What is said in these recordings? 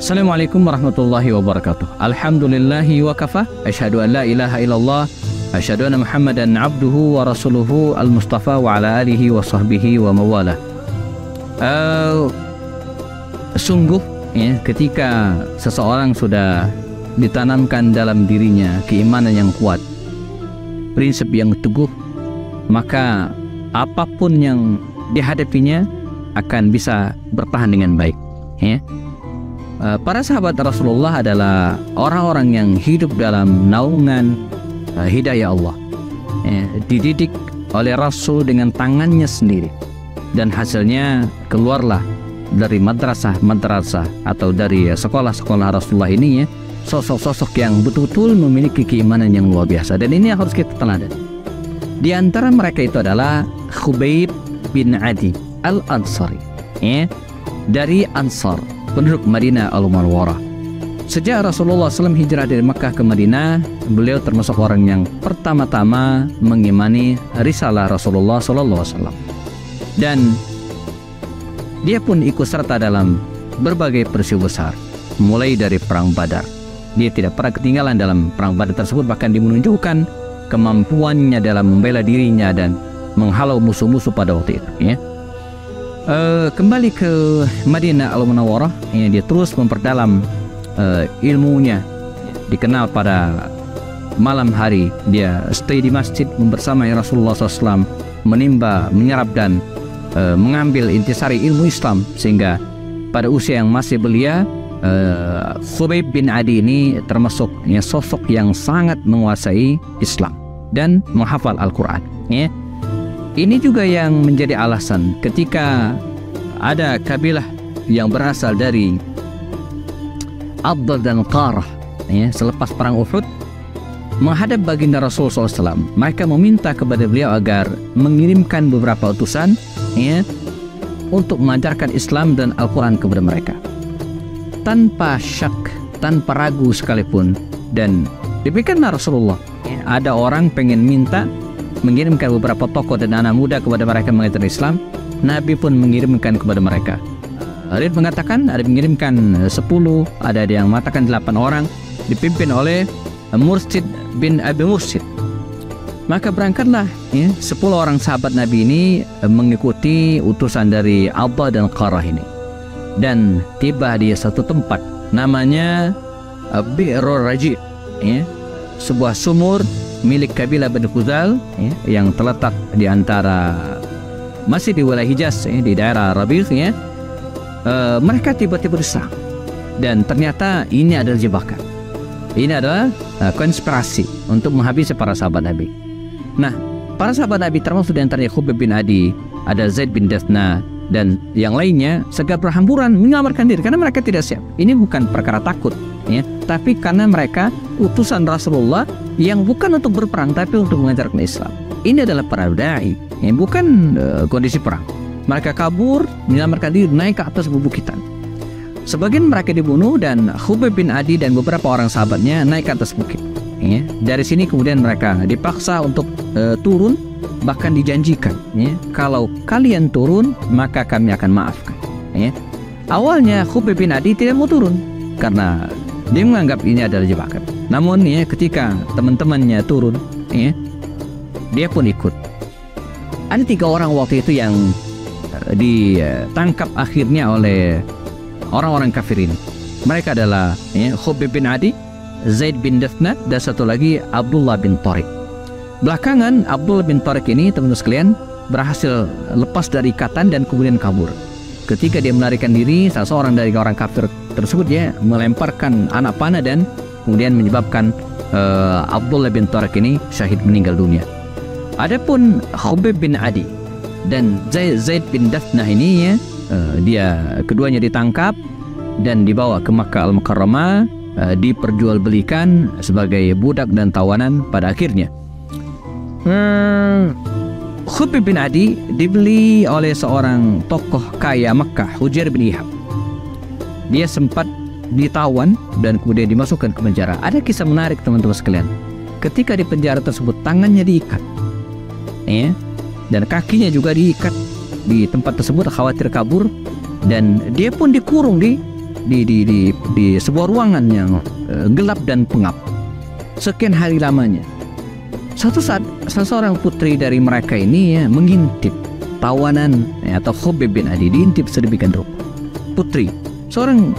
Assalamualaikum warahmatullahi wabarakatuh. Alhamdulillahi wa kafa. Asyhadu an la ilaha illallah. Asyhadu anna Muhammadan abduhu wa rasuluhu al-mustafa wa ala alihi wa sahbihi wa mawalah. Sungguh ya, ketika seseorang sudah ditanamkan dalam dirinya keimanan yang kuat, prinsip yang teguh, maka apapun yang dihadapinya akan bisa bertahan dengan baik ya. Para sahabat Rasulullah adalah orang-orang yang hidup dalam naungan hidayah Allah ya, dididik oleh Rasul dengan tangannya sendiri, dan hasilnya keluarlah dari madrasah atau dari sekolah-sekolah Rasulullah ini ya, sosok-sosok yang betul-betul memiliki keimanan yang luar biasa, dan ini harus kita teladan. Di antara mereka itu adalah Khubayb bin Adi Al-Ansari ya, dari Ansar, penduduk Madinah Al-Munawwarah. Sejak Rasulullah SAW hijrah dari Makkah ke Madinah, beliau termasuk orang yang pertama-tama mengimani risalah Rasulullah SAW, dan dia pun ikut serta dalam berbagai peristiwa besar, mulai dari perang Badar. Dia tidak pernah ketinggalan dalam perang Badar tersebut, bahkan dia menunjukkan kemampuannya dalam membela dirinya dan menghalau musuh-musuh pada waktu itu ya. Kembali ke Madinah Al-Munawwarah ya, dia terus memperdalam ilmunya. Dikenal pada malam hari dia stay di masjid membersamai Rasulullah SAW, menimba, menyerap dan mengambil intisari ilmu Islam, sehingga pada usia yang masih belia, Khubayb bin Adi ini termasuk ya, sosok yang sangat menguasai Islam dan menghafal Al-Quran ya. Ini juga yang menjadi alasan ketika ada kabilah yang berasal dari Abdul dan Qarah ya, selepas perang Uhud menghadap baginda Rasulullah SAW, mereka meminta kepada beliau agar mengirimkan beberapa utusan ya, untuk mengajarkan Islam dan Al-Quran kepada mereka. Tanpa syak, tanpa ragu sekalipun, dan demikianlah Rasulullah ya, ada orang pengen minta mengirimkan beberapa tokoh dan anak muda kepada mereka mengajar Islam, Nabi pun mengirimkan kepada mereka. Ada yang mengatakan ada mengirimkan 10, ada yang mengatakan 8 orang, dipimpin oleh Mursid bin Abi Mursid. Maka berangkatlah ya, 10 orang sahabat Nabi ini mengikuti utusan dari Abba dan Qarah ini, dan tiba di satu tempat namanya Bi'rur Raji ya, sebuah sumur milik kabilah Bani Khuzal ya, yang terletak di antara masih di wilayah Hijaz ya, di daerah Rabi'ah ya. Mereka tiba-tiba diserang, dan ternyata ini adalah jebakan. Ini adalah konspirasi untuk menghabisi para sahabat Nabi. Nah, para sahabat Nabi termasuk di antaranya Khubayb bin Adi, ada Zaid bin Dathna, dan yang lainnya segera berhamburan menyelamatkan diri karena mereka tidak siap. Ini bukan perkara takut ya, tapi karena mereka utusan Rasulullah yang bukan untuk berperang tapi untuk mengajarkan Islam. Ini adalah para dai ya, bukan kondisi perang. Mereka kabur, menyelamatkan diri, naik ke atas bebukitan. Sebagian mereka dibunuh, dan Khubayb bin Adi dan beberapa orang sahabatnya naik ke atas bukit ya. Dari sini kemudian mereka dipaksa untuk turun, bahkan dijanjikan ya, kalau kalian turun maka kami akan maafkan ya. Awalnya Khubayb bin Adi tidak mau turun karena dia menganggap ini adalah jebakan. Namun ya, ketika teman-temannya turun ya, dia pun ikut. Ada 3 orang waktu itu yang ditangkap akhirnya oleh orang-orang kafir ini. Mereka adalah ya, Khubayb bin Adi, Zaid bin Dathna, dan satu lagi Abdullah bin Tariq. Belakangan Abdullah bin Tariq ini, teman-teman sekalian, berhasil lepas dari ikatan dan kemudian kabur. Ketika dia melarikan diri, salah seorang dari orang kafir tersebut dia melemparkan anak panah dan kemudian menyebabkan Abdullah bin Tariq ini syahid, meninggal dunia. Adapun Khubayb bin Adi dan Zaid bin Dathna ini ya, dia keduanya ditangkap dan dibawa ke Makkah Al-Mukarramah, diperjualbelikan sebagai budak dan tawanan pada akhirnya. Khubayb bin Adi dibeli oleh seorang tokoh kaya Makkah, Hujair bin Ihab. Dia sempat ditawan dan kemudian dimasukkan ke penjara. Ada kisah menarik teman-teman sekalian. Ketika di penjara tersebut, tangannya diikat ya, dan kakinya juga diikat di tempat tersebut, khawatir kabur, dan dia pun dikurung di di sebuah ruangan yang gelap dan pengap sekian hari lamanya. Suatu saat seseorang putri dari mereka ini mengintip tawanan atau Khubayb bin Adi, diintip sedemikian rupa. Putri, seorang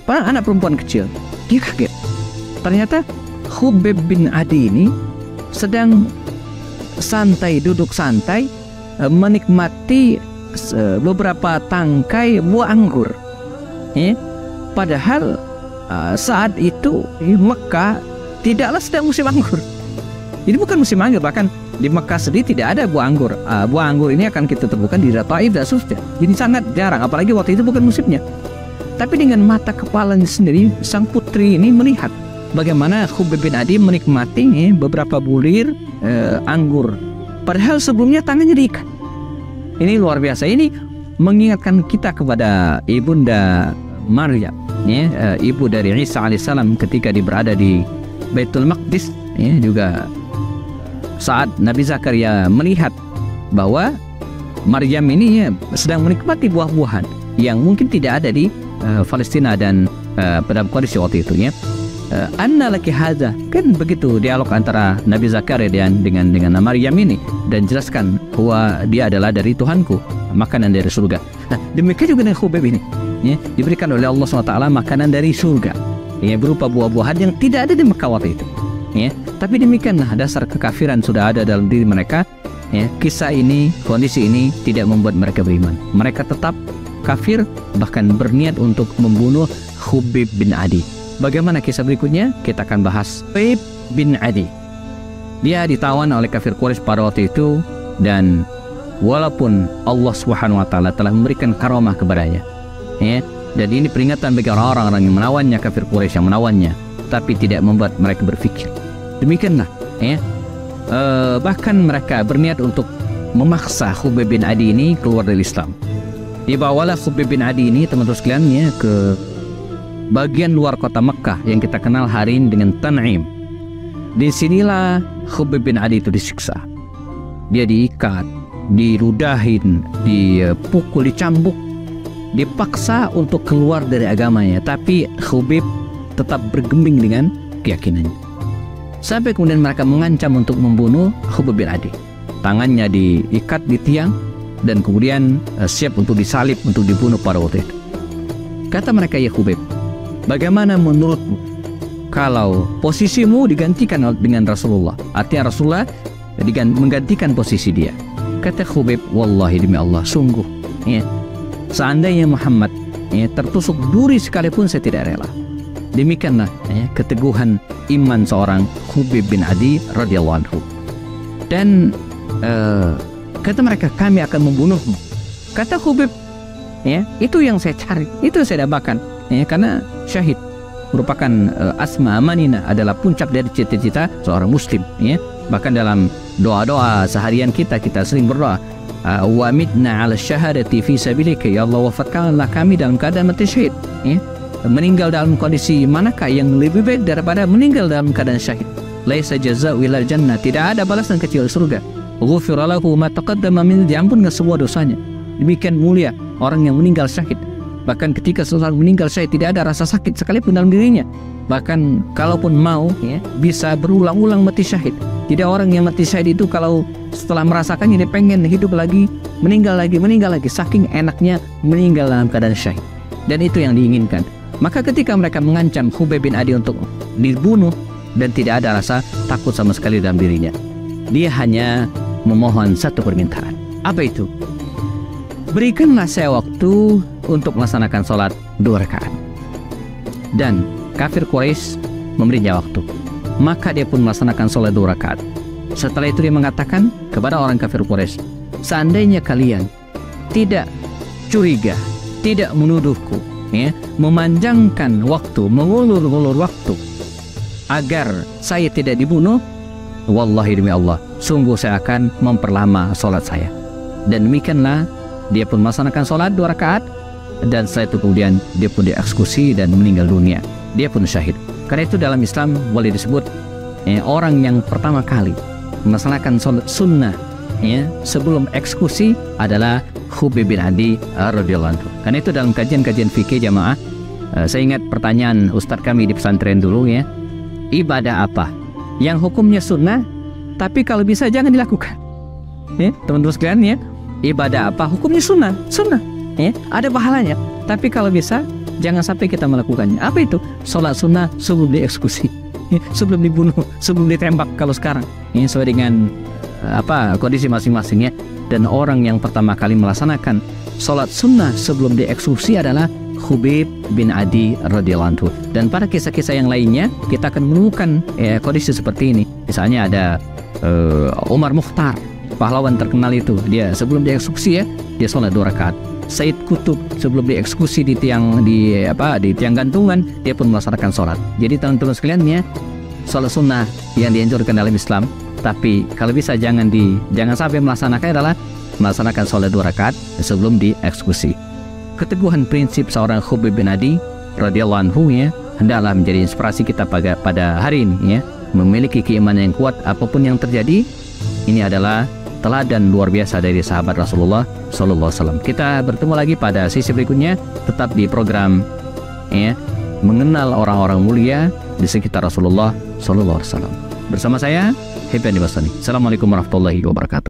anak perempuan kecil, dia kaget. Ternyata Khubayb bin Adi ini sedang duduk santai menikmati beberapa tangkai buah anggur. Padahal saat itu di Mekah tidaklah sedang musim anggur. Ini bukan musim anggur, bahkan di Mekah sendiri tidak ada buah anggur. Buah anggur ini akan kita temukan di Taif dan seterusnya. Jadi sangat jarang, apalagi waktu itu bukan musimnya. Tapi dengan mata kepalanya sendiri, sang putri ini melihat bagaimana Khubayb bin Adi menikmati beberapa bulir anggur. Padahal sebelumnya tangannya diikat. Ini luar biasa. Ini mengingatkan kita kepada ibunda Maryam, ibu dari Isa alaihissalam ketika berada di Baitul Maqdis, juga saat Nabi Zakaria melihat bahwa Maryam ini sedang menikmati buah-buahan yang mungkin tidak ada di Palestina dan pada kondisi waktu itu, anna laki hadza, kan begitu dialog antara Nabi Zakaria dengan Maryam ini, dan jelaskan bahwa dia adalah dari Tuhanku, makanan dari surga. Nah, demikian juga dengan Khubayb ini, diberikan oleh Allah SWT makanan dari surga, berupa buah-buahan yang tidak ada di Mekah waktu itu. Tapi demikianlah dasar kekafiran sudah ada dalam diri mereka. Kisah ini, kondisi ini tidak membuat mereka beriman. Mereka tetap kafir, bahkan berniat untuk membunuh Khubayb bin Adi. Bagaimana kisah berikutnya? Kita akan bahas Khubayb bin Adi. Dia ditawan oleh kafir Quraisy pada waktu itu, dan walaupun Allah SWT telah memberikan karamah kepadanya, dan ini peringatan bagi orang-orang yang menawannya, kafir Quraisy yang menawannya, tapi tidak membuat mereka berpikir. Demikianlah, bahkan mereka berniat untuk memaksa Khubayb bin Adi ini keluar dari Islam. Dibawalah Khubayb bin Adi ini, teman-teman sekalian, ke bagian luar kota Mekah yang kita kenal hari ini dengan Tan'im. Di sinilah Khubayb bin Adi itu disiksa. Dia diikat, diludahin, dipukul, dicambuk, dipaksa untuk keluar dari agamanya. Tapi Khubayb tetap bergeming dengan keyakinannya. Sampai kemudian mereka mengancam untuk membunuh Khubayb bin Adi. Tangannya diikat di tiang dan kemudian siap untuk disalib, untuk dibunuh pada waktu itu. Kata mereka, ya Khubayb, bagaimana menurutmu kalau posisimu digantikan dengan Rasulullah? Artinya Rasulullah menggantikan posisi dia. Kata Khubayb, wallahi demi Allah, sungguh, seandainya Muhammad tertusuk duri sekalipun saya tidak rela. Demikianlah keteguhan iman seorang Khubayb bin Adi radhiyallahu anhu. Dan kata mereka, kami akan membunuhmu. Kata Khubayb, itu yang saya cari, itu yang saya dapatkan, karena syahid merupakan asma amanina, adalah puncak dari cita-cita seorang muslim. Bahkan dalam doa-doa seharian kita sering berdoa, wa mitna ala syahadati fi sabilika, ya Allah, wafatkanlah kami dalam keadaan mati syahid. Meninggal dalam kondisi manakah yang lebih baik daripada meninggal dalam keadaan syahid? Laisa jazaa'u illa jannah, tidak ada balasan kecuali surga. Ghufira lahu ma taqaddama min, diampunkan semua dosanya. Demikian mulia orang yang meninggal syahid. Bahkan ketika seseorang meninggal syahid tidak ada rasa sakit sekalipun dalam dirinya. Bahkan kalaupun mau, bisa berulang-ulang mati syahid. Tidak orang yang mati syahid itu kalau setelah merasakan ini pengen hidup lagi, meninggal lagi, saking enaknya meninggal dalam keadaan syahid. Dan itu yang diinginkan. Maka ketika mereka mengancam Khubayb bin Adi untuk dibunuh, dan tidak ada rasa takut sama sekali dalam dirinya, dia hanya memohon satu permintaan. Apa itu? Berikanlah saya waktu untuk melaksanakan sholat 2 rakaat. Dan kafir Quraisy memberinya waktu. Maka dia pun melaksanakan sholat 2 rakaat. Setelah itu dia mengatakan kepada orang kafir Quraisy, seandainya kalian tidak curiga, tidak menuduhku, memanjangkan waktu, mengulur-ulur waktu agar saya tidak dibunuh, wallahi demi Allah, sungguh saya akan memperlama sholat saya. Dan demikianlah dia pun melaksanakan sholat 2 rakaat, dan setelah itu kemudian dia pun dieksekusi dan meninggal dunia. Dia pun syahid. Karena itu dalam Islam boleh disebut orang yang pertama kali melaksanakan sholat sunnah sebelum eksekusi adalah Khubayb bin Adi radhiyallahu anhu. Karena itu dalam kajian-kajian fikih jamaah, Saya ingat pertanyaan Ustadz kami di pesantren dulu ya, ibadah apa yang hukumnya sunnah tapi kalau bisa jangan dilakukan? Ya, teman-teman sekalian ya, ibadah apa hukumnya sunnah ya, ada pahalanya tapi kalau bisa jangan sampai kita melakukannya. Apa itu? Sholat sunnah sebelum dieksekusi, sebelum dibunuh, sebelum ditembak kalau sekarang. Ini sesuai dengan kondisi masing-masing ya. Dan orang yang pertama kali melaksanakan sholat sunnah sebelum dieksekusi adalah Khubib bin Adi radhiyallahu anhu. Dan pada kisah-kisah yang lainnya kita akan menemukan kondisi seperti ini. Misalnya ada Umar Mukhtar, pahlawan terkenal itu, dia sebelum dieksekusi ya, dia sholat 2 rakaat. Said Qutb sebelum dieksekusi di tiang gantungan, dia pun melaksanakan sholat. Jadi teman-teman sekalian ya, sholat sunnah yang dianjurkan dalam Islam, tapi kalau bisa jangan sampai melaksanakan adalah melaksanakan sholat 2 rakaat sebelum dieksekusi. Keteguhan prinsip seorang Khubib bin Adi radhiyallahu anhu ya, hendaklah menjadi inspirasi kita pada hari ini ya, memiliki keimanan yang kuat apapun yang terjadi. Ini adalah teladan luar biasa dari sahabat Rasulullah sallallahu alaihi wasallam. Kita bertemu lagi pada sesi berikutnya, tetap di program ya, mengenal orang-orang mulia di sekitar Rasulullah sallallahu alaihi wasallam. Bersama saya Hibani Basani. Assalamualaikum warahmatullahi wabarakatuh.